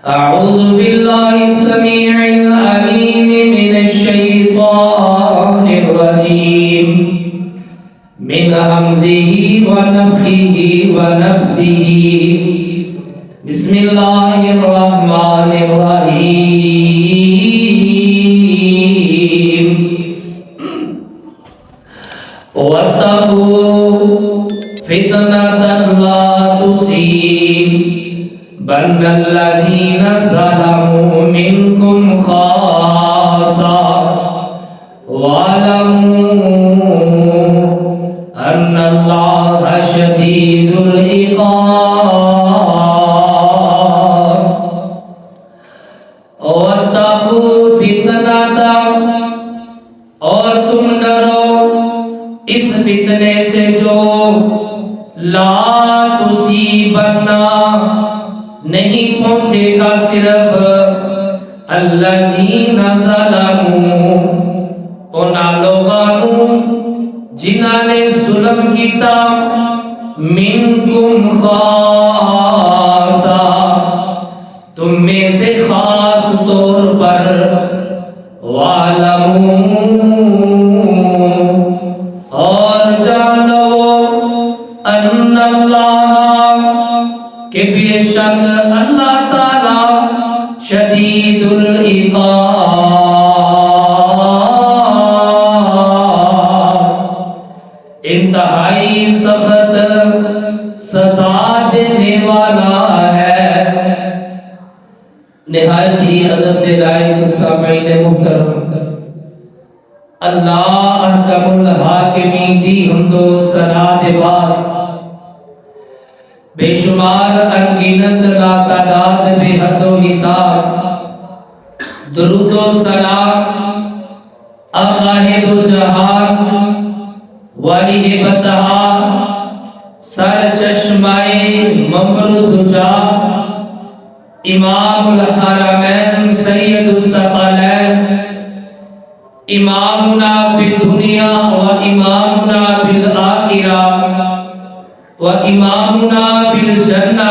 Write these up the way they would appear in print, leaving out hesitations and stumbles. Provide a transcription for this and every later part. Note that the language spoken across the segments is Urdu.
أعوذ بالله السميع العليم من الشيطان الرجيم من همزه ونفخه ونفسه بسم الله الرحمن الرحيم واتقوا فتنة لا تصيبن الذين ظلموا منكم خاصة واعلموا أن الله شديد العقاب واتقوا فتنة اور تم ڈرو اس فتنے سے جو لا تصیبن نہیں پہنچے گا صرف الذین ظلموا ان لوگوں جنہوں نے ظلم کیتا منکم خاصا تم میں سے خاص طور پر وَاعْلَمُوا اور جان لو ان اللہ کہ بے شک اللہ تعالی شدید العقاب انتہائی سخت سزا دینے والا ہے۔ نہایت ہی ادب کے لائق سامعین محترم، اللہ احکم الحاکمین دی حمد و ثنا دے بعد بے شمار انگنت لا تعداد بے حد و حساب درود و سلام اقاہد و جہان ولی بتہا سر چشمائے ممرد جا امام الحرمین سید الثقلین امامنا فی الدنیا و امامنا فی الآخرہ و امامنا فی الجنہ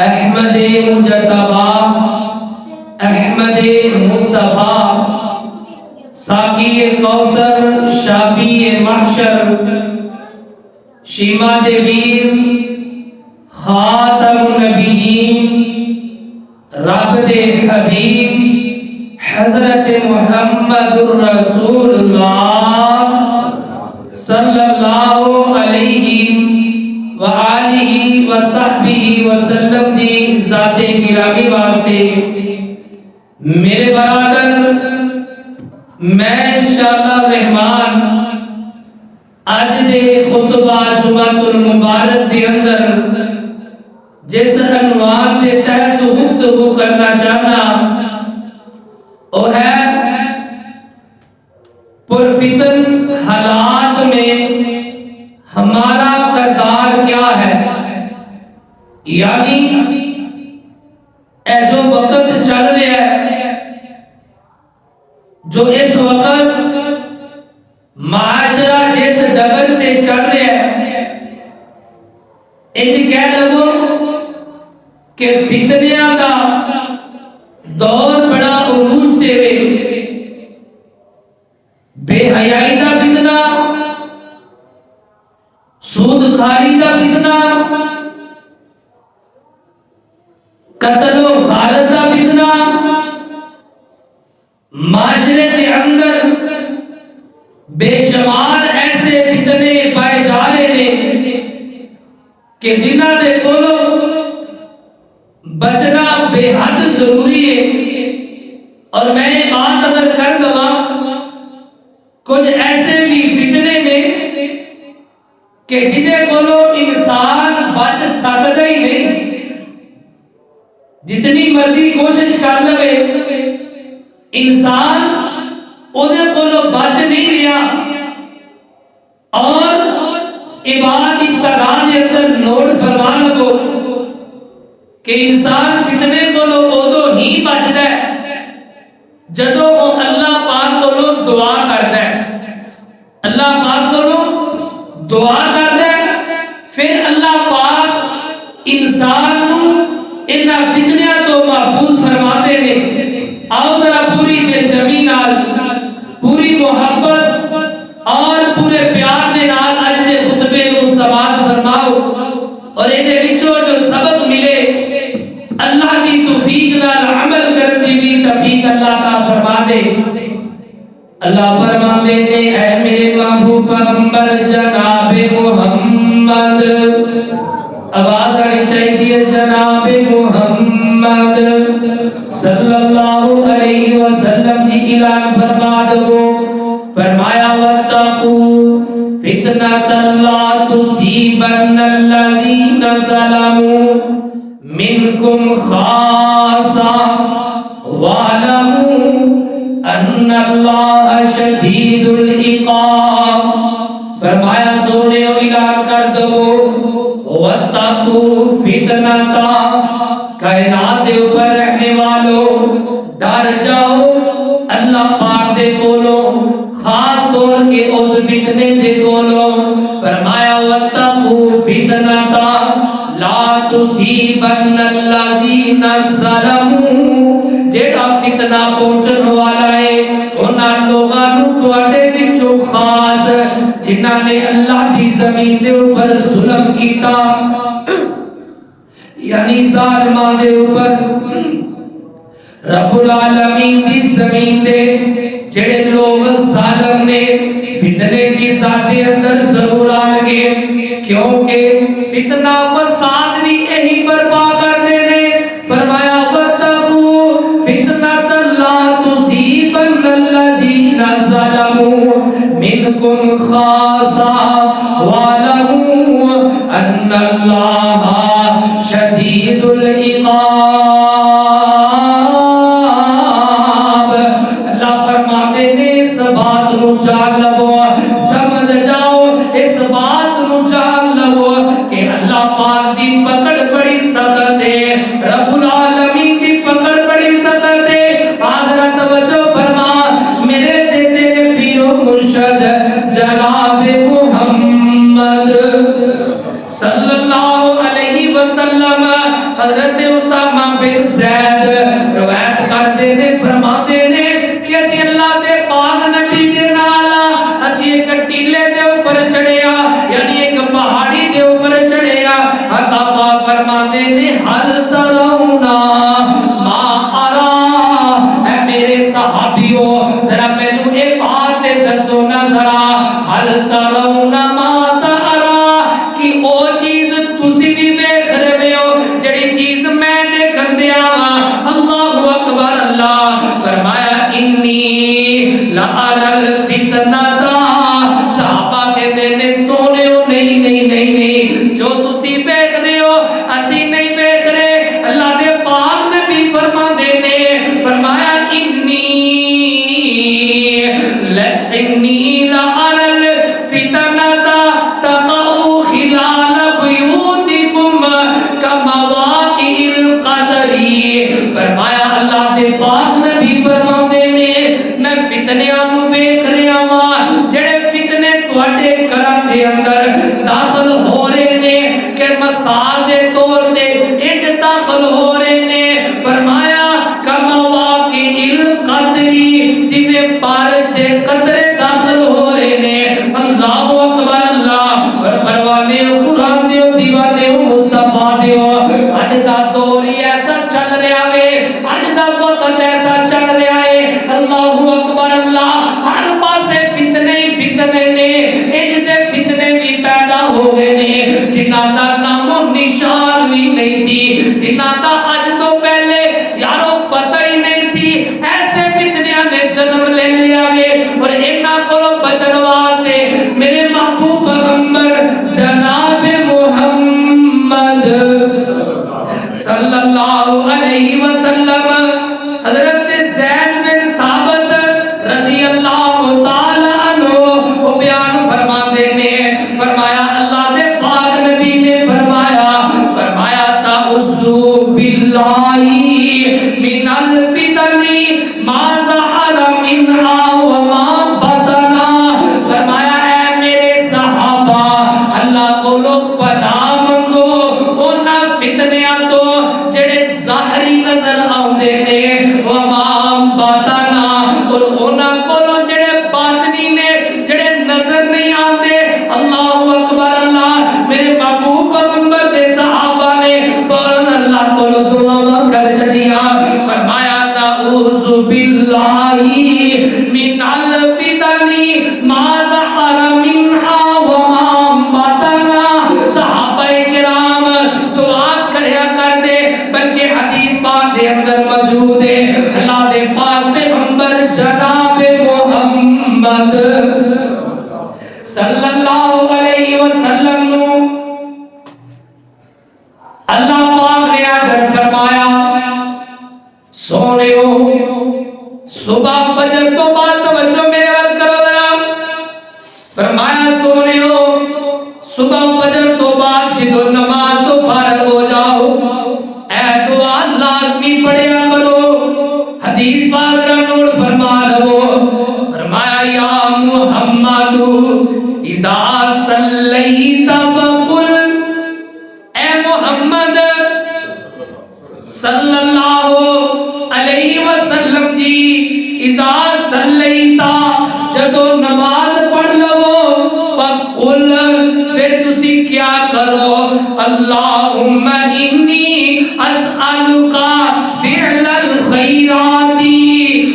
احمد مجتبی احمد مصطفیٰ ساقی کوثر شافی محشر شیما ویر خاتم النبیین رب دے حبیب حضرت محمد الرسول اللہ صلی اللہ علیہ وآلہ وصحبہ وسلم دی ذات گرامی واسطے میرے برادر میں انشاءاللہ الرحمن آج دے خطبہ جمعۃ المبارک دے اندر جس عنوان دے تحت گفتگو کرنا چاہنا وہ ہے پرفتن حالات میں ہمارا کردار کیا ہے، یعنی اے جو وقت چل رہا ہے، جو اس وقت معاشرہ جس ڈگر تے چل رہا ہے، ان کہہ لگو کہ فتنیاں دا دور بڑا عروج دے وے، بے حیائی دا فتنہ، سود کھاری دا فتنہ، قتل و غارت دا فتنہ، معاشرے کے اندر بے شمار ایسے فتنے پائے جا رہے ہیں کہ جنہ دے کولو بچنا بے حد ضروری ہے۔ اور میں بات اگر کر دوں کچھ ایسے بھی فتنے نے کہ جنہیں کولو انسان بچ سکتا ہی نہیں، جتنی مرضی کوشش کر لے انسان انہیں کولو بچ نہیں رہا۔ اور عباد ابتداء کے اندر نوٹ فرمان لگو کہ انسان فتنے کولو ادو ہی بچتا ہے جدو وہ اللہ پاک کولو دعا کرتا ہے، اللہ پاک کولو دعا کرتا ہے، پھر اللہ پاک انسان نو انہاں اللہ فرماتے ہیں اے میرے محبوب پیغمبر جناب محمد، آواز آنی چاہیے جناب محمد صلی اللہ علیہ وسلم جی اعلان فرما دو، فرمایا وَاتَّقُوا فِتْنَةً لَا تُصِيبَنَّ الَّذِينَ ظَلَمُوا مِنْكُمْ خَاصَّةً وَاعْلَمُوا أَنَّ اللَّهَ شَدِيدُ الْعِقَابِ۔ فرمایا سونے اعلان کر دو وَاتَّقُوا فِتْنَةً، کائنات کے اوپر رہنے والوں ڈر جاؤ اللہ پاک دے کولو، خاص طور کے اس فتنے دے کولو۔ فرمایا وَاتَّقُوا فِتْنَةً لَا تُصِيبَنَّ الَّذِينَ ظَلَمُوا، جیڑا فتنہ پہنچن والا ہے انہاں لوگاں نوں تواڈے وچوں خاص جنہاں نے اللہ دی زمین دے اوپر ظلم کیتا، یعنی ظالماں دے اوپر رب العالمین دی زمین دے جڑے لوگ ظالم نے فتنے دی ذات دے اندر ضرور آن گے، کیونکہ فتنہ فساد بھی یہی برپا کر دے نے۔ فرمایا وَاتَّقُوا فِتْنَةً لَا تُصِيبَنَّ الَّذِينَ ظَلَمُوا مِنْكُمْ خَاصَّةً وَاعْلَمُوا أَنَّ اللَّهَ شَدِيدُ الْعِقَابِ۔ اللہ فرماتے نے اس بات نو جان لو، سمجھ جاؤ اس بات نو جان لو کہ اللہ پاک دی پکڑ بڑی سخت ہے، رب العالمین دی پکڑ بڑی سخت ہے۔ حضرت توجہ فرما میرے تے تیرے پیر و مرشد جناب محمد صلی اللہ علیہ وسلم، حضرت اسامہ بن زید روایت کرتے نے، فرماتے نے کہ اسی اللہ دے پاک نبی دے نال اسی ایک ٹیلے دے اوپر چڑھیا، یعنی ایک پہاڑی دے اوپر چڑھیا، آقا پاک فرماتے نے حل ترونا ما ارا، اے میرے صحابیو ذرا مینوں اے بات دسو نا ذرا، حل ترونا ما ارا، کہ او چیز تسی بھی ویکھ رہے ہو جڑی چیز میں دیکھن دیا وا، اللہ اکبر اللہ۔ فرمایا انی لارا الفتنۃ، صحابہ کہتے نے سونے ہو نہیں نہیں نہیں نہیں، جو تسی ویکھ دے ہو اسی نہیں ویکھ رہے، اللہ دے پاک نبی فرما دے نے، فرمایا انی لارا الفتنۃ تقع خلال بیوتکم کمواقع القدر، فرمایا اللہ دے پاک نبی فرما دے نے میں فتنیاں نو ویکھ رہا وا جڑے فتنے تواڈے گھراں دے اندر داخل ہو رہے نے، کہ مثال دے طور تے انج داخل ہو رہے نے، فرمایا کمواقع القدر، جویں بارش دے قطرے داخل ہو رہے نے، اللہ اکبر اللہ۔ اور پروانے قرآن دیو دیوانے مصطفیٰ دیو، اج دا دور ہی ایسا چل رہا ہے، اج دا وقت ایسا چل رہا ہے، اللہ اکبر اللہ، ہر پاسے فتنے ہی فتنے نے، انج دے فتنے بھی پیدا ہو گئے نے جنہاں دا نام و نشان بھی نہیں سی، جنہاں دا اج تو پہلے یارو پتہ ہی نہیں سی، ایسے فتنیاں نے جنم لے لیا ہے۔ اور انہاں کولوں بچن واسطے میرے محبوب پیغمبر جناب محمد صلی اللہ علیہ وسلم، حضرت زید بن ثابت رضی اللہ تعالی عنہ وہ بیان فرماتے نے، فرمایا اللہ دے پاک نبی نے فرمایا تعوذ باللہ من الفتن ما ظہر منہا وما بطن، فرمایا اے میرے صحابہ اللہ کو لوگ پناہ منگو انہاں فتنیاں تو جڑے ظاہری نظر آندے نے، وما بطن، اور انہاں کو جڑے باطنی نے جڑے نظر نہیں آندے، اللہ اکبر اللہ۔ میرے محبوب پیغمبر دے صحابہ نے فوراً اللہ کو دعا کر چڑیا، فرمایا تعوذ باللہ من الفتن بلکہ حدیث پاک دے اندر موجود ہے اللہ دے پاک پیغمبر جناب محمد صلی اللہ علیہ وسلم نو اللہ پاک نے آدر فرمایا سونےو صبح فجر تو بعد توجہ میرے وال کرو ذرا فرمایا سونےو صبح فجر تو بعد جدو نماز تو فارغ ہو جاؤ اے دعا لازمی پڑھیا کرو حدیث پاک ذرا نوٹ فرما لو فرمایا یا محمد اذا صلیت فقل اے محمد صلی اللہ علیہ وسلم جی اذا صلیتا جدو نماز پڑھ لو فقل پھر تسی کیا کرو اللہم انی اسألک فعل الخیرات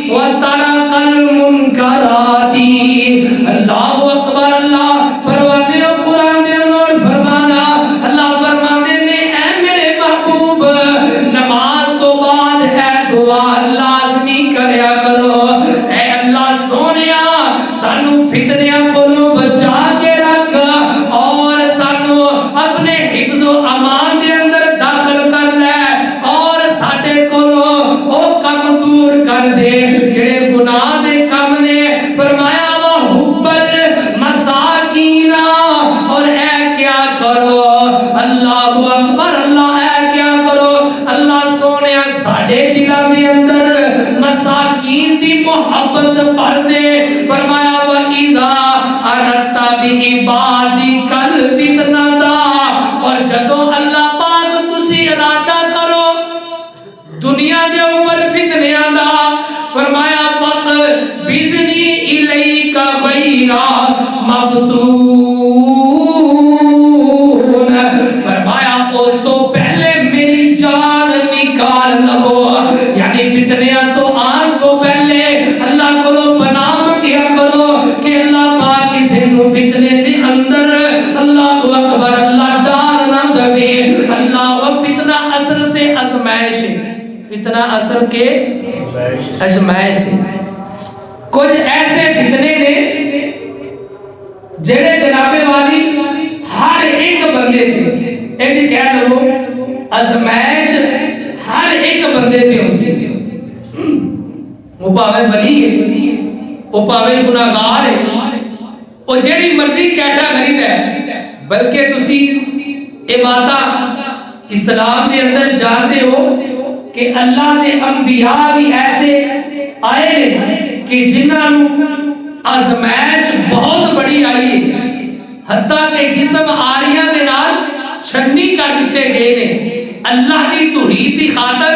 وترک المنکرات اللہ اکبر اللہ پروانے قرآن نے نور فرمانا اللہ فرمانے نے اے میرے محبوب نماز تو بعد اے دعا لازمی کریا کرو اے اللہ سونیا سانو فتنیاں کو بچا کے رکھ اور سانو اپنے حفظ و امان دے اندر داخل کر لے اور ساڈے کولو او کم دور کر دے جڑے گناہ دے کم نے فرمایا اور اے کیا کرو اللہ اکبر اللہ اے کیا کرو اللہ سونے ساڑھے دلوں دے اندر مساکین دی محبت بھر دے فرمایا وَإِذَا أَرَدْتَ بِعِبَادِكَ الْفِتْنَةَ اور جدو اللہ پاک تسی ارادہ کرو دنیا دے اوپر فتنیاں دا فرمایا فَقْبِضْنِي إِلَيْكَ غَيْرَ مَفْتُونَ فرمایا اس تو پہلے میری جان نکال لو یعنی فتنیاں تو آن تو پہلے اللہ کو پناہ مانگیا کرو کہ اللہ پاک اسے نو فتنے دے اندر اللہ اکبر اللہ ڈال نہ دے اللہ و فتنہ اصل تے ازمائش فتنہ اصل کے ازمائش کچھ ایسے فتنے نے جڑے جناب والی ہر ایک بندے تے ایک کہہ لو ازمائش ہر ایک بندے تے ہوندی ہے وہ پاوے ولی ہے وہ پاوے گناہگار ہے وہ جڑی مرضی کیٹاگری دا ہے بلکہ تسی اے باتاں اسلام دے اندر جانتے ہو کہ اللہ دے انبیاء بھی ایسے آئے ہیں کہ جنہاں نو آزمائش بہت بڑی آئی ہے حتیٰ کہ جسم آریاں دے نال چھنی کر دیتے گئے نے اللہ کی توحید دی خاطر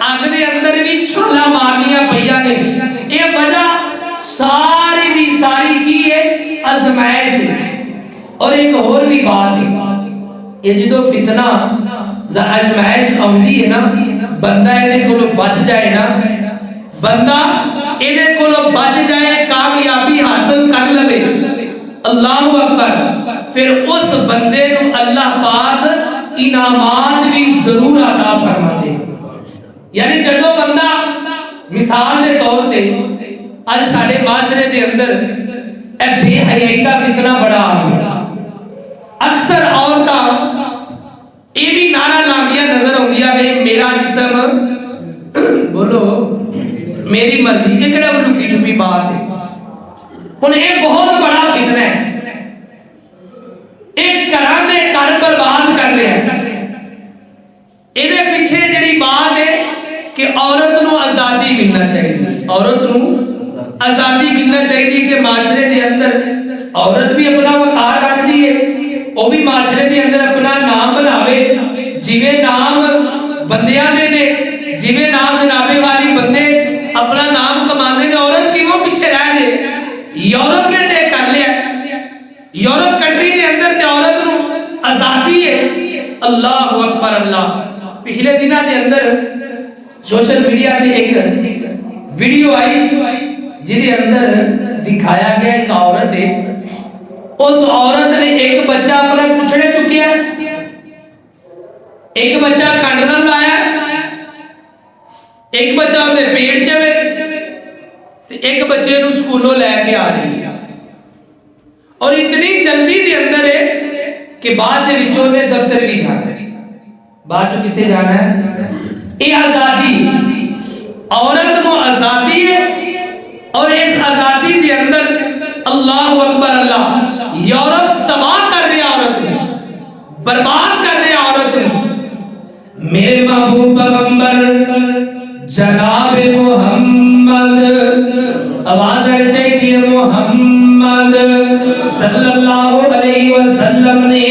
آگ دے اندر بھی چھولا مارنیاں پہیا نے یہ وجہ ساری دی ساری کی ہے آزمائش ہے اور ایک اور بھی بات ہے یہ جدو فتنہ آزمائش آمدی ہے نا بندہ انہیں کو بچ جائے نا بندہ انہیں کو بچ جائے کامیابی حاصل کر لے اللہ اکبر پھر اس بندے نو اللہ پاک انعامات بھی ضرور عطا فرما دے یعنی جدو بندہ مثال دے طور تے آج ساڑھے معاشرے دے اندر اے بے حیائی کا فتنہ بڑا آگیا اکثر عورتاں یہ بھی نعرہ لاندیاں نظر ہوندیاں نے میرا جسم بولو میری مرضی یہ کڑا وہ لکی چھپی بات ہے انہیں ایک بہت بڑا فتنہ ہے ایک کران دے کار برباد کر لیا انہیں پیچھے جڑی بات ہے کہ عورت نو آزادی ملنا چاہیے عورت نو آزادی ملنا چاہیے کہ معاشرے دے اندر عورت بھی اپنا وقار رکھ دیئے وہ بھی معاشرے دے اندر اپنا نام بناوے جیوے نام بندیاں دے نے جیوے نام جنابے والی بندے اپنا نام کمانے دے عورت کی وہ پیچھے رہ دے یورپ نے دے کر لیا یورپ کنٹری دے اندر تے عورت نو آزادی ہے اللہ اکبر اللہ پچھلے دنوں دے اندر سوشل میڈیا پہ ایک ویڈیو آئی جنہیں اندر دکھایا گیا ایک عورت ہے اس عورت نے ایک بچہ اپنا کچھڑے چکیا ایک بچہ کانڈنا لایا ایک بچہ اندے پیڑ چوے تے ایک بچے نو سکولوں لے کے آ رہی ہے اور اتنی جلدی دے اندر ہے کہ بعد دے وچوں نے دفتر بھی جانا ہے بعد چوں کتے جانا ہے یہ آزادی عورت کو آزادی ہے اور اس آزادی دے اندر اللہ اکبر اللہ یورپ تباہ کر رہے عورت میں برباد کر رہے عورت میں میرے محبوب پیغمبر جناب محمد آواز آ چاہیے محمد صلی اللہ علیہ وسلم نے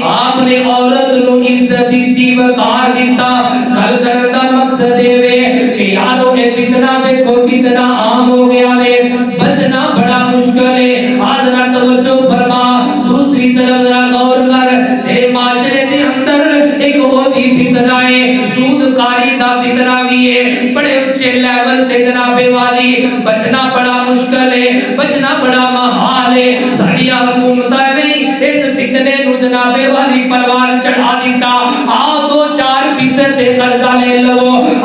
آپ نے عورت نو عزت دیتی وقار دیتا گل کرن دا مقصد اے کہ یارو اے فتنہ ویکھو کتنا عام ہو گیا وے بچنا بڑا مشکل ہے آج ذرا توجہ فرما دوسری طرف ذرا غور کر تیرے معاشرے دے اندر ایک اور بھی فتنہ ہے سود کاری دا فتنہ بھی ہے بڑے اونچے لیول تے جناب والی بچنا بڑا مشکل ہے بچنا بڑا محال ہے ساڈی حکومتاں نہیں اس فتنے نو جناب والی پروان چڑھا دیتا آؤ 2-4% تے قرضہ لے لو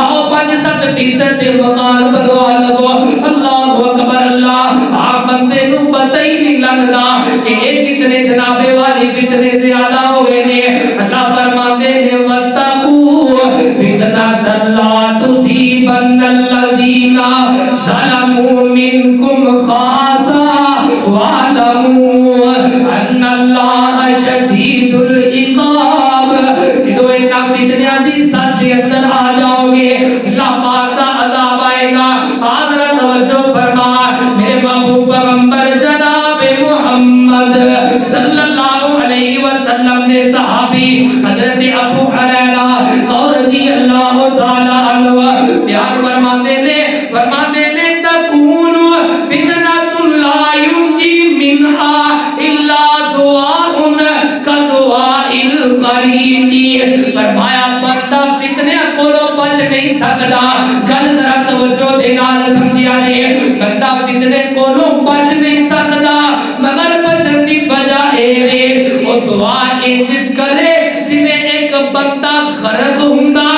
آؤ 5-7% تے مکان بنوا لو اللہ اکبر اللہ آپ بندے نو پتہ ہی نہیں لگتا کہ یہ کتنے جناب والی فتنے زیادہ ہوئے نے اللہ فرماتے ہیں وَاتَّقُوا فِتْنَةً لَا تُصِيبَنَّ الَّذِينَ ظَلَمُوا مِنكُمْ خَاصَّةً وَاعْلَمُوا أَنَّ اللَّهَ شَدِيدُ الْعِقَابِ جو اینا فتنیاں دی ساتھ کے اندر آ جاؤ گے اللہ پاک دا عذاب آئے گا آدھرا توجہ فرما میرے محبوب پیغمبر جناب محمد صلی اللہ علیہ وسلم نے صحابی حضرت ابو حریرہ اور رضی اللہ تعالی عنہ بیان فرماتے نے تکون فتنۃ لا ینجی منها الا دعاء کدعاء الغریب فرمایا بندہ فتنے کو بچ نہیں سکتا گل ذرا توجہ دے نال سمجھیا جے بندہ فتنے کو بچ نہیں سکتا مگر بچن دی وجہ اے او دعا انج کرے جویں ایک بندہ غرق ہوندا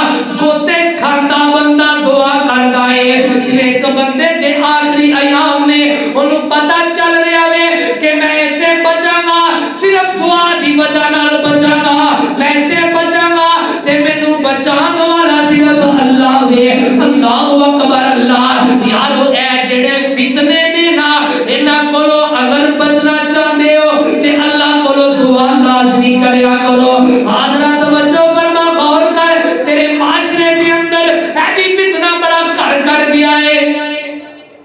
گوتے کھاندا بندہ دعا کردا ہے جویں ایک بندے دے آخری ایام نے اونوں پتہ چل رہا ہے کہ میں ایتھے بچاں گا صرف دعا دی وجہ نال بچاں گا میں ایتھے بچاں گا تے مینوں بچان والا صرف اللہ ہے اللہ اکبر اللہ یارو اے جڑے فتنے نے نا انہاں کولوں اگر بچنا چاہندے ہو تے اللہ کولوں دعا لازمی کریا کرو حاضرہ توجہ فرما غور کر تیرے معاشرے دے اندر اے بھی فتنہ بڑا کر گیا ہے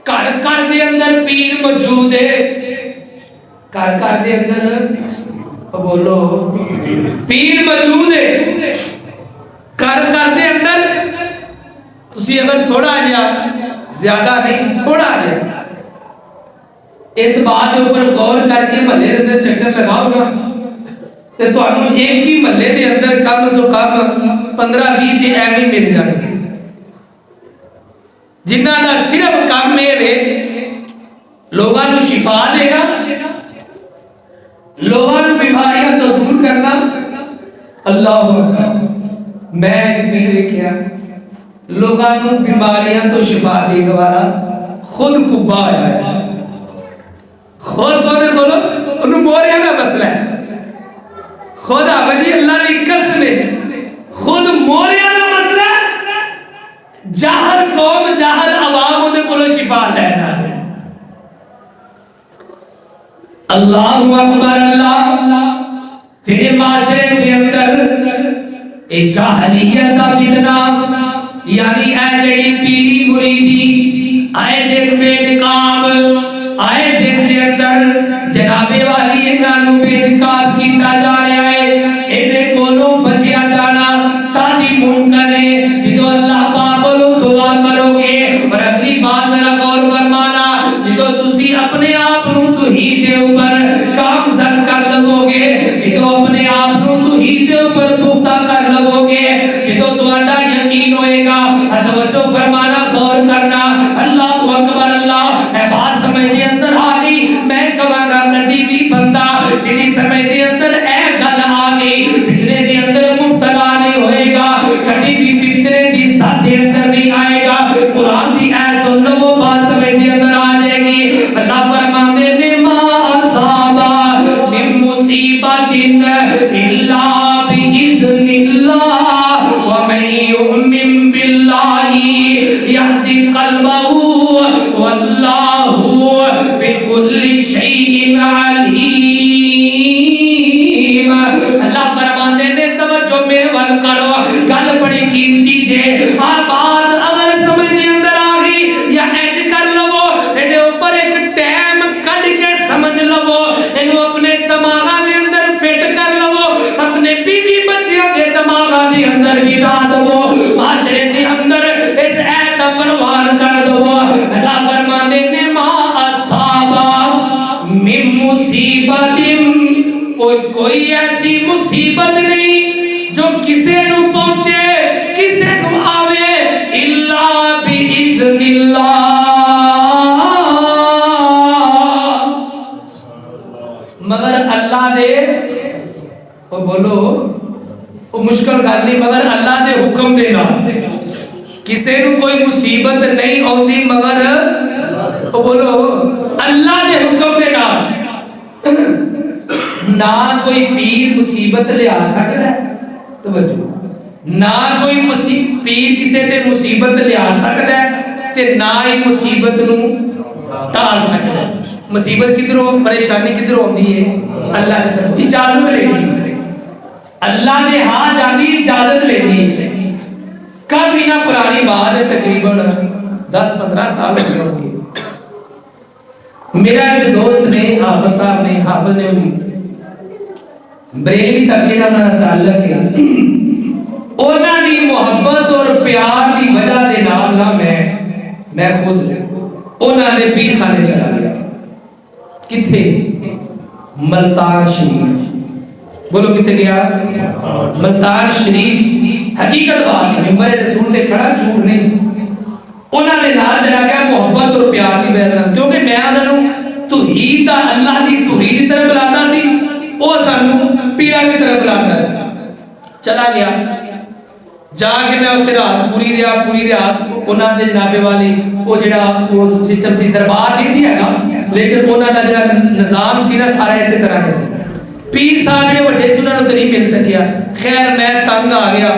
کر دے اندر پیر موجود ہے کر دے اندر بولو پیر موجود ہے کر دے اندر تسی اگر تھوڑا جا زیادہ نہیں تھوڑا جا اس بات اوپر غور کر کے محلے دے اندر چکر لگاؤ نا تے تانوں ایک ہی محلے دے اندر کم سو کم 15-20 تے ایویں مل جانے گے جنہاں دا صرف کام ہے لوگاں نو شفا دینا لوگاں نو بیماریاں تو دور کرنا اللہ اکبر میں ایک پیر ویکھیا لوگاں نو بیماریاں تو شفا دینے والا خود کبا آیا ہے خود بولے کھولو انہوں موریاں دا مسئلہ ہے خود آبادی اللہ نے قسم ہے خود موریاں دا مسئلہ جاہر قوم جاہر عوام انہیں کھولو شفا لینا دے اللہ اکبر اللہ تیرے معاشرے کے اندر ایک جاہلیت کا فتنہ یعنی اے جڑی پیری مریدی آئے دن بے نقاب آئے دن دے اندر جنابے والی انہوں بے نقاب کیتا جا رہا ہے انہیں کولوں بچیا جانا تادی ممکن ہے جدو اللہ پاکولو دعا کرو گے اور اگلی بات ذرا غور فرمانا جدو تسی اپنے آپ نو توحید دے اوپر کامزن کر لگو گے جدو اپنے آپ نو توحید دے اوپر پختہ کر لگو گے جدو تہاڈا یقین ہوئے گا توجہ فرمانا غور کرنا اللہ اکبر اللہ اے بات سمجھ دے اندر آ گئی میں کہاں گا کدی بھی بندہ جنی سمجھ دے اندر اے گل آ گئی فتنے دے اندر مبتلا نہیں ہوئے گا کبھی بھی فتنے دی ساتھ دے اندر نہیں آئے گا قرآن دی اے سن لو وہ بات سمجھ دی اندر آ جائے گی. اللہ فرماندے نے ما اصابا من مصیبت الا باذن اللہ ومن یؤمن باللہ یہدی قلبہ واللہ بکل شیء علیم. اللہ فرماندے نے توجہ میرے ول کرو, گل بڑی قیمتی جے. ہر بات اگر سمجھ دے اندر آ گئی یا اینڈ کر لو, ایڈے اوپر ایک ٹائم کڈ کے سمجھ لو, اینو اپنے دماغاں دے اندر فٹ کر لو, اپنے بیوی بچیاں دے دماغاں دے اندر بٹھا دو, معاشرے دے اندر اس ایت دا پروان کر دو. اللہ فرماندے نے ما اصابا من مصیبت, کوئی ایسی مصیبت نہیں جو کسے نو پہنچے کسے نو آوے الا باذن اللہ, مگر اللہ دے, او بولو او مشکل گل نہیں, مگر اللہ دے حکم دے نال. کسے نو کوئی مصیبت نہیں آندی مگر او بولو اللہ دے حکم دے نال. نہ کوئی پیر مصیبت لے آ سکتا ہے, توجہ, نہ کوئی پیر کسے تے مصیبت لے آ سکتا ہے تے نہ ہی مصیبت نو ٹال سکتا ہے. مصیبت کدھروں, پریشانی کدھروں ہوندی ہے, اللہ کی طرف اجازت لینی, اللہ نے ہاں جاندی اجازت لینی. کافی نہ پرانی بات ہے, تقریباً 10-15 سال ہو گئے ہوں گے. میرا ایک دوست نے, حافظ صاحب نے, حافظ نے بریلوی طبقے نال انہاں دا تعلق ہے. انہاں دی محبت اور پیار دی وجہ دے نال نہ میں خود انہاں دے پیر خانے چلا گیا. کتھے؟ ملتان شریف. بولو کتھے گیا؟ ملتان شریف. حقیقت بات ہے, ممبر رسول تے کھڑا, جھوٹ نہیں. انہاں دے نال چلا گیا محبت اور پیار دی وجہ نال, کیونکہ میں انہاں نوں توحید دا, اللہ دی توحید دی طرف بلاتا سی, او سانو پیرا کی طرف بلاتا سی. چلا گیا, جا کے میں اتنے رات پوری رات انہاں دے جنابے والی وہ جڑا سسٹم سی, دربار نہیں سی ہے لیکن انہاں دا جڑا نظام سی نا سارا اسی طرح کا سی. پیر صاحب جڑے وڈے سی انہاں نوں تے نہیں مل سکیا. خیر میں تنگ آ گیا,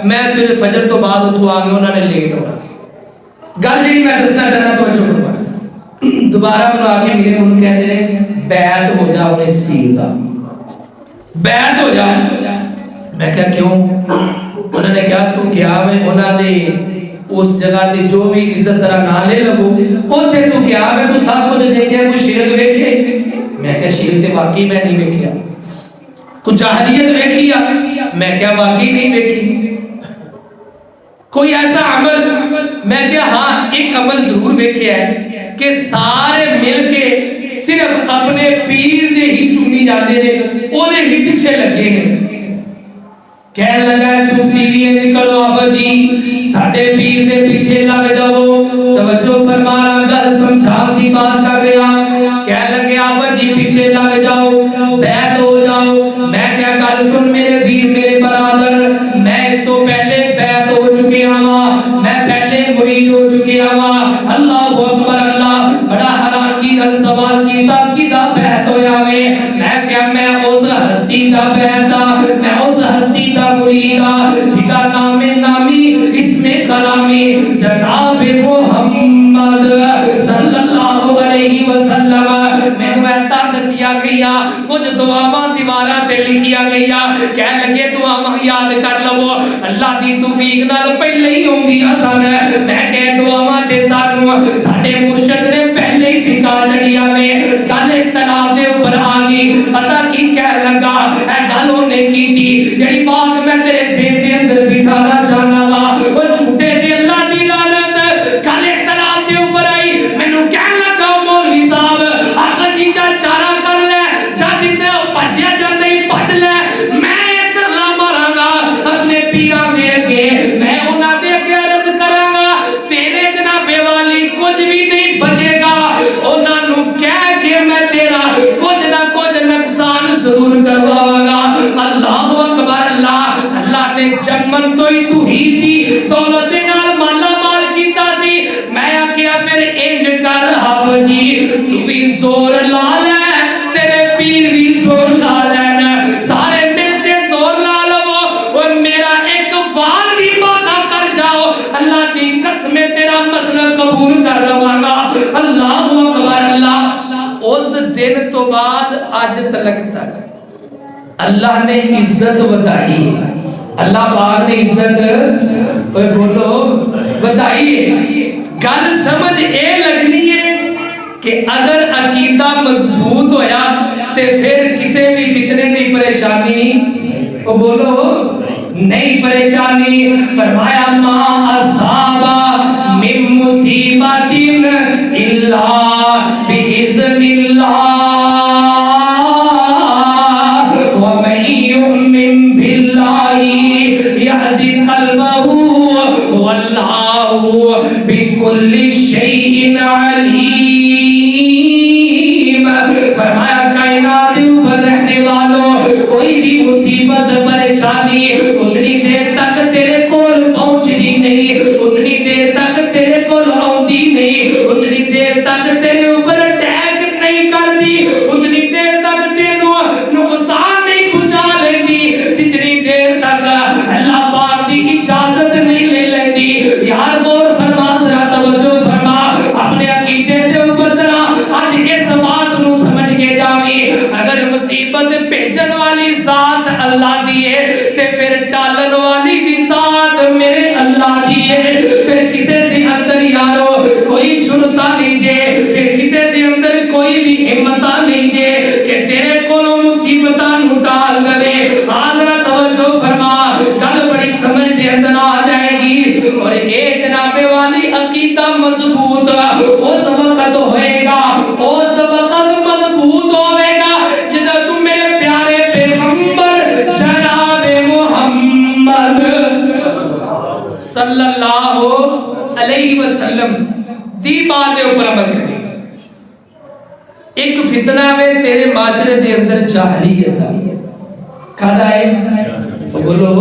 میں سویرے فجر تو بعد اتھوں آ گیا, انہاں نے لیٹ ہونا سی. گل جڑی میں دسنا چاہتا توجہ کرو, دوبارہ منو آ کے ملے, انہوں کہتے ہیں بیعت ہو جا انہیں اس پیر دا, بیعت ہو جا. میں کہا کیوں؟ انہوں نے کہا تو کیا میں انہوں نے اس جگہ تے جو بھی عزت طرح نہ لے لگو اوتھے تو کیا میں تو سب کچھ دیکھے, کوئی شرک ویکھے؟ میں کہا شرک تے واقعی میں نہیں ویکھیا. کوئی جاہلیت ویکھی یا؟ میں کہا واقعی نہیں ویکھی. کوئی ایسا عمل؟ میں کہا ہاں ایک عمل ضرور ویکھیا ہے کہ سارے مل کے صرف اپنے پیر دے ہی چنی جاتے ہیں, اونے ہی پیچھے لگے ہیں. کہنے لگا ہے تو سیدھی نکلو ابا جی, ساڈے پیر دے پیچھے لگ جاؤ. توجہ فرمانا, گل سمجھان دی بات کر رہا. کہنے لگے ابا جی پیچھے لگ جاؤ, بیعت ہو جاؤ. میں کیا گل سن میرے پیر میرے برادر, میں اس تو پہلے بیعت ہو چکے ہاں, میں پہلے مرید ہو چکے ہاں. اللہ اکبر اللہ. بڑا حیران کی نال سوال کیتا کیدا بیعت ہویا وے؟ میں کیا میں اس ہستی دا بیعت دا, میں اس ہستی دا مریدا جدا نام نامی اسم کرامی جناب محمد صلی اللہ علیہ وسلم. مینوں ایتا دسیا گیا, کچھ دعاواں دیواراں تے لکھیا گیا. کہنے لگے دعاواں یاد کر لو, اللہ دی توفیق نال پہلے ہی ہوندیاں سن. میں کہ دعاواں تے سانوں ساڈے مرشد نے پہلے ہی سکھا چھڑیا نے. گل اختلاف دے اوپر آ گئی, پتہ کی کہہ لگا اے گل اونے کیتی جڑی بات میں تیرے ذہن دے اندر بٹھانا چاہنا وا, او جھوٹے دے اللہ دی لعنت. گل اختلاف دے اوپر آئی, مینوں کہن لگا مولوی صاحب آقا جی کا چارہ کر لے, جا جتنے بھجیا جا نہیں بھج لے. میں ادھر لا ماراں گا اپنے پیراں دے اگے, میں انہاں دے اگے عرض کراں گا تیرے جنابے والی کچھ بھی نہیں بچے گا. انہاں نوں کہہ کے میں تیرا کچھ نہ کچھ نقصان ضرور کرواواں گا. اللہ اکبر اللہ. اللہ نے جمن تو ہی توحید دی دولت نال مالا مال کیتا سی, تو بعد آج تک اللہ نے عزت بتائی، اللہ پاک نے عزت بولو بتائی ہے۔ گل سمجھ اے لگنی ہے کہ اگر عقیدہ مضبوط ہویا تے پھر کسے بھی فتنے دی پریشانی بولو نہیں پریشانی۔ فرمایا ما اصاب من مصیبت الا باذن اللہ ومن یؤمن باللہ یہدی قلبہ واللہ بکل شیء علیم۔ فرمایا کائنات اوپر رہنے والوں کوئی بھی مصیبت پریشانی اتنی دیر تک تیرے کول پہنچنی نہیں، اتنی دیر تک تیرے کول آؤندی نہیں، اتنی دیر تک تیرے اوپر اٹیک نہیں کرتی، اتنی دیر تک تینوں نقصان نہیں پہنچا لیندی جتنی دیر تک اللہ پاک دی اجازت نہیں لے لیندی۔ یار غور فرما، ذرا توجہ فرما اپنے عقیدے دے اوپر، ذرا آج اس بات نو سمجھ کے جاویں۔ اگر مصیبت بھیجن والی ذات اللہ دی ہے تے پھر ڈالن والی بھی ذات میرے اللہ دی ہے۔ پھر کسے دے اندر یارو کوئی جرتا نہیں جے، پھر کسے دے اندر کوئی بھی ہمتا نہیں جے کہ تیرے کولوں مصیبتاں نو ڈال دے۔ ذرا توجہ فرما، گل بڑی سمجھ دے اندر آ جائے گی۔ اور اے جناب والی عقیدہ مضبوط اس وقت ہوئے گا، اس وقت مضبوط ہوئے گا جدہ تم میرے پیارے پیغمبر جناب محمد صلی اللہ علیہ وسلم دی بات دے اوپر عمل کرے۔ ایک فتنہ میں تیرے معاشرے دے اندر جاہلیت کھڑا ہے، تو بولو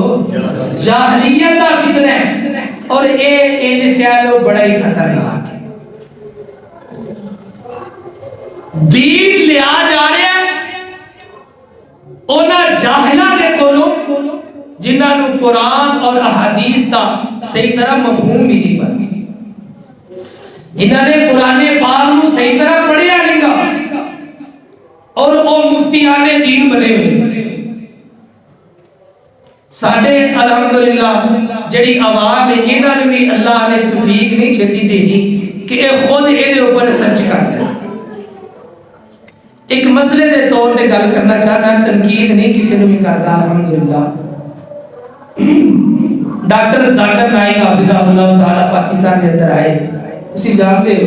جاہلیت دا فتنہ ہے، اور اے کہہ بڑا ہی خطرناک ہے۔ دین لیا جا رہے ہیں اونا جاہلہ دے کولو جنہاں نو قرآن اور احادیث دا صحیح طرح مفہوم بھی نہیں پتا، جنہاں نے قرآن پاک نو صحیح طرح پڑھیا نہیں گا، اور وہ مفتیان دین بنے ہوئے۔ ساڑھے الحمدللہ جڑی عوام ہے انہاں نے بھی اللہ نے توفیق نہیں چھتی دے دی کہ اے خود اے اوپر سرچ کر دے۔ ایک مسئلے دے طور نے گل کرنا چاہنا، تنقید نہیں کسی نے بھی کرتا الحمدللہ۔ ڈاکٹر ذاکر نائک حافظہ اللہ تعالیٰ پاکستان کے اندر آئے، اسی جانتے ہو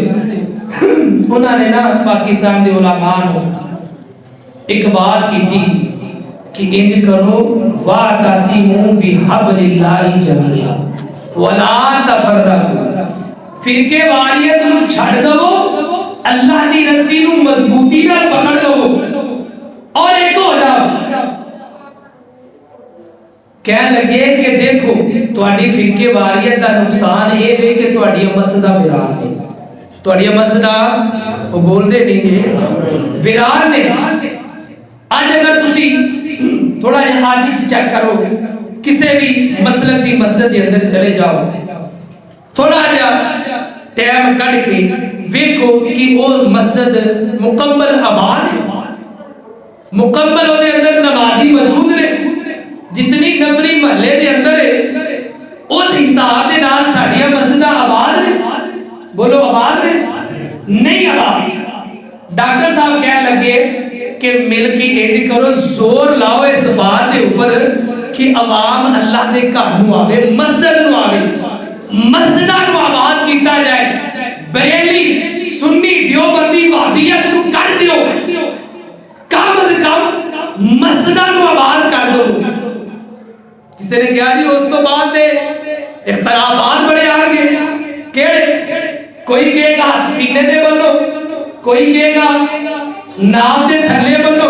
انہوں نے نا پاکستان دے علماء نے ایک بات کی تھی کہ انج کرو وَاعْتَصِمُوا بِحَبْلِ اللَّهِ جَمِيعًا وَلَا تَفَرَّقُوا، فرقے واریت نو چھڑ دو، اللہ دی رسی نو مضبوطی نال پکڑ دو اور ایک ہو جاؤ۔ کہنے لگے کہ دیکھو تہاڈی فرقے واریت دا نقصان یہ ہے کہ تہاڈی امت دا ویران ہے، تہاڈی امت دا وہ بول دے نہیں گے ویران نے۔ آج اگر تسی تھوڑا یہ حادث چیک کرو، کسے بھی مسلک دی مسجد کے اندر چلے جاؤ، تھوڑا جا ٹائم کٹ کے ویکھو کہ وہ مسجد مکمل آباد ہے، مکمل وہ اندر نمازی موجود نے، جتنی نفری محلے دے اندر ہے اس حساب دے نال ساڈیاں مسجداں آباد نے، بولو آباد نے نہیں آباد۔ ڈاکٹر صاحب کہنے لگے کہ مل کے یہ کرو، زور لاؤ اس بات دے اوپر کہ عوام اللہ دے گھر نو آوے، مسجد نو آوے، مسجداں نو آباد کیتا جائے۔ بریلی سنی دیوبندی وہابیت نو کر دیو، کم از کم مسجداں نو آباد کر دو۔ کسی نے کہا جی اس تو بعد دے اختلافات بڑے آن گے، کیڑے؟ کوئی کہے گا سینے دے بنو، کوئی کہے گا نام دے تھلے بنو،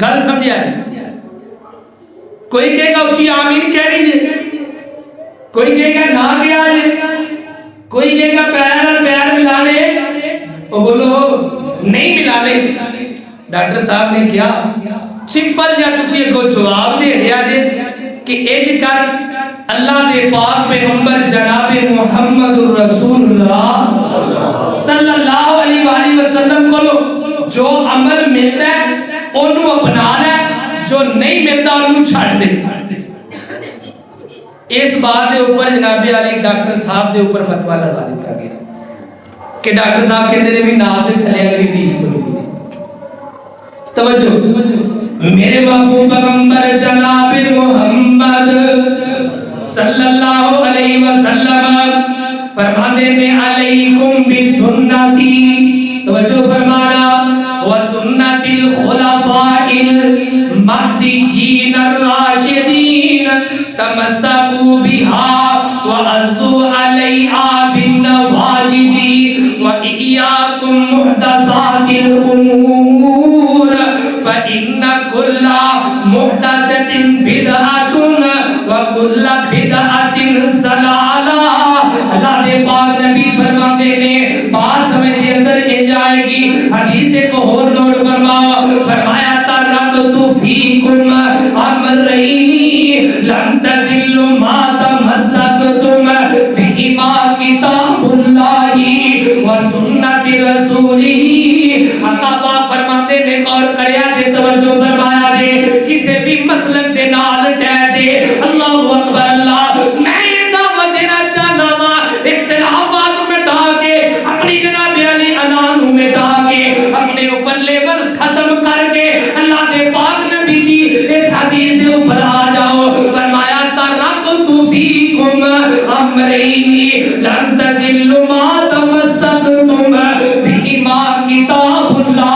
گل سمجھا ہے؟ کوئی کہے گا اچھی آمین کہنی دے، کوئی کہے گا نہ کیا دے، کوئی کہے گا پیر اور پیر ملانے، وہ بولو نہیں ملانے۔ ڈاکٹر صاحب نے کیا سمپل یا تسی ایک جواب دے دیا جے کہ ایک کر اللہ دے پاک پیغمبر جناب محمد رسول اللہ صلی اللہ علیہ وآلہ وسلم کو جو عمل ملنا انہوں اپنا لے، جو نہیں ملتا انہوں چھڑ دے۔ اس بات دے اوپر جناب علی ڈاکٹر صاحب دے اوپر فتویٰ لگا دیتا گیا کہ ڈاکٹر صاحب کہتے ہیں بھی نام دے تھلے اگر حدیث کو لگی۔ توجہ، میرے محبوب پیغمبر جناب محمد صلی اللہ علیہ وسلم فرمانے میں علیکم بسنتی، توجہ فرمانا، وسنت الخلفاء المہدیین الراشدین تمسکوا بها وعضوا علیہا بالنواجذ وإیاکم محدثات الامور فإن كل محدثة بدعة وكل بدعة ضلالة۔ اللہ نے پاک نبی فرماتے نے بات سمجھ کے اندر اے جائے گی، حدیث کو اور نوٹ فرماؤ، فرمایا ترکت فیکم امرین لن تضلوا ما تمسکتم بہما کتاب اللہ وسنت رسولہ۔ آقا فرماتے نے غور کریا دے، توجہ فرمایا دے، کسے بھی مسلک دے نال ٹہ دے، اللہ اکبر اللہ، میں یہ دعوت دینا چاہنا وا اختلافات مٹا کے اپنی جناب علی انانو مٹا کے اپنے اوپر لیبل ختم کر کے اللہ دے پاک نبی دی اس حدیث دے اوپر آ جاؤ۔ فرمایا ترکت فیکم امرین لن تضلوا ما تمسکتم بہما کتاب اللہ۔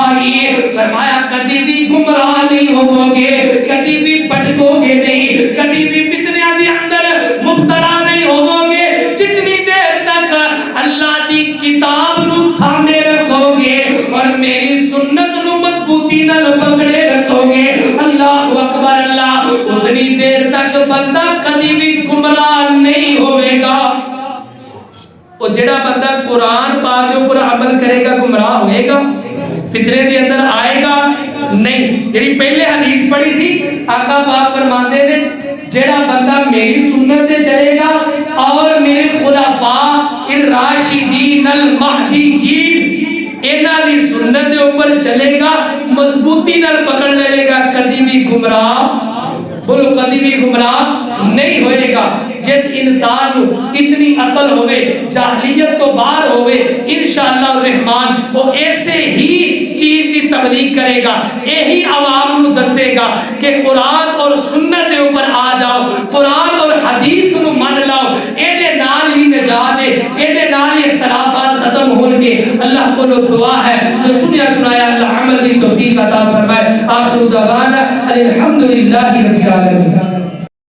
فرمایا کبھی بھی گمراہ نہیں ہوو گے، کبھی بھی بھٹکو گے نہیں، کبھی بھی فتنہ دے اندر مبتلا نہیں ہوو گے، جتنی دیر تک اللہ دی کتاب نو تھامے رکھو گے اور میری سنت نو مضبوطی نال پکڑے رکھو گے، اللہ اکبر اللہ، اتنی دیر تک بندہ کبھی بھی گمراہ نہیں ہوئے گا۔ وہ جڑا بندہ قرآن پاک دے اوپر عمل کرے گا گمراہ ہوئے گا، فتنے دے اندر آئے گا نہیں۔ جڑی پہلے حدیث پڑھی سی، آقا پاک فرماتے نے جڑا بندہ میری سنت تے چلے گا اور میرے خلفاء الراشدین المہدیین انہاں دی سنت دے اوپر چلے گا، مضبوطی نال پکڑ لے گا، کبھی بھی گمراہ بولو کبھی بھی گمراہ نہیں ہوئے گا۔ جس انسان نو اتنی عقل ہوئے، جاہلیت تو باہر ہوئے، انشاءاللہ الرحمن وہ ایسے ہی چیز دی تبلیغ کرے گا، یہی عوام نو دسے گا کہ قرآن اور سنت دے اوپر آ جاؤ، قرآن اور حدیث نو مان لاؤ، اے دے نال ہی نجات ہے، اے دے نال ہی اختلافات ختم ہونگے۔ اللہ کو دعا ہے جو سنیا سنایا اللہ عمل دی توفیق عطا فرمائے۔ آخر دعوانا الحمدللہ رب العالمین۔